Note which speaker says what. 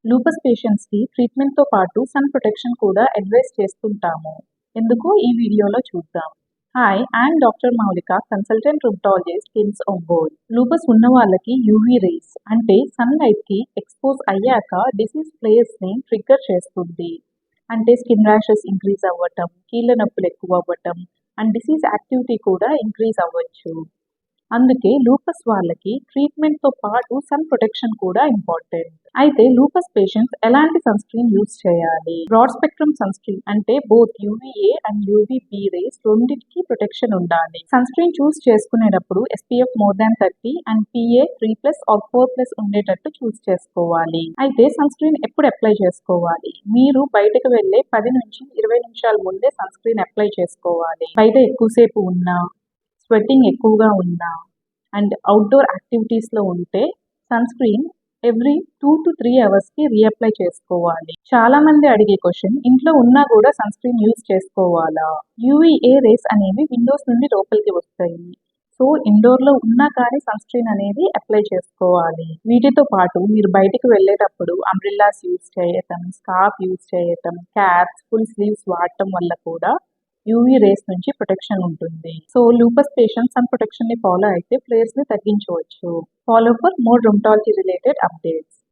Speaker 1: Lupus పేషెంట్స్‌కి ట్రీట్మెంట్‌తో పాటు sun protection కూడా అడ్వైస్ చేస్తుంటాము. ఎందుకో ఈ వీడియోలో చూద్దాం. హాయ్, ఐయామ్ డాక్టర్ మౌలిక, consultant rheumatologist, KIMS Ongole. Lupus ఉన్న వాళ్ళకి యూవీ రేస్ అంటే సన్‌లైట్‌కి ఎక్స్‌పోజ్ అయ్యాక డిసీజ్ ప్లేయర్స్‌ని ట్రిగ్గర్ చేస్తుంది. అంటే స్కిన్ ర్యాషెస్ ఇంక్రీజ్ అవ్వటం, కీళ్ళ నొప్పులు ఎక్కువ అవ్వటం అండ్ డిసీజ్ యాక్టివిటీ కూడా ఇంక్రీజ్ అవ్వచ్చు. అందుకే లూపస్ వాళ్ళకి ట్రీట్మెంట్‌తో పాటు సన్ ప్రొటెక్షన్ కూడా ఇంపార్టెంట్. అయితే లూపస్ పేషెంట్స్ ఎలాంటి సన్ స్క్రీన్ యూజ్ చేయాలి? బ్రాడ్ స్పెక్ట్రమ్ సన్ స్క్రీన్ అంటే both UVA and UVB rays రెండింటికి ప్రొటెక్షన్ ఉండాలి. సన్ స్క్రీన్ చూస్ చేసుకునేటప్పుడు SPF more than 30 and PA 3+ or 4+ ఉండేటట్టు చూస్ చేసుకోవాలి. అయితే సన్ స్క్రీన్ ఎప్పుడు అప్లై చేసుకోవాలి? మీరు బయటకు వెళ్ళే 10 నుంచి 20 నిమిషాల ముందే సన్ స్క్రీన్ అప్లై చేసుకోవాలి. బయట ఎక్కువసేపు ఉన్నా, స్వెట్టింగ్ ఎక్కువగా ఉన్నా అండ్ అవుట్డోర్ యాక్టివిటీస్లో ఉంటే సన్ స్క్రీన్ ఎవ్రీ 2 to 3 అవర్స్కి రీఅప్లై చేసుకోవాలి. చాలా మంది అడిగే క్వశ్చన్, ఇంట్లో ఉన్నా కూడా సన్ స్క్రీన్ యూజ్ చేసుకోవాలా? యూవీఏ రేస్ అనేవి విండోస్ నుండి లోపలికి వస్తాయి. సో ఇండోర్లో ఉన్నా కానీ సన్ స్క్రీన్ అనేది అప్లై చేసుకోవాలి. వీటితో పాటు మీరు బయటికి వెళ్ళేటప్పుడు అంబ్రెల్లాస్ యూజ్ చేయటం, స్కార్ఫ్ యూజ్ చేయటం, క్యాప్స్, ఫుల్ స్లీవ్స్ వాడటం వల్ల కూడా యూవీ రేస్ నుంచి ప్రొటెక్షన్ ఉంటుంది. So lupus patients sun protection ని ఫాలో అయితే ఫ్లేర్స్ ని తగ్గించవచ్చు. Follow for more rheumatology related updates.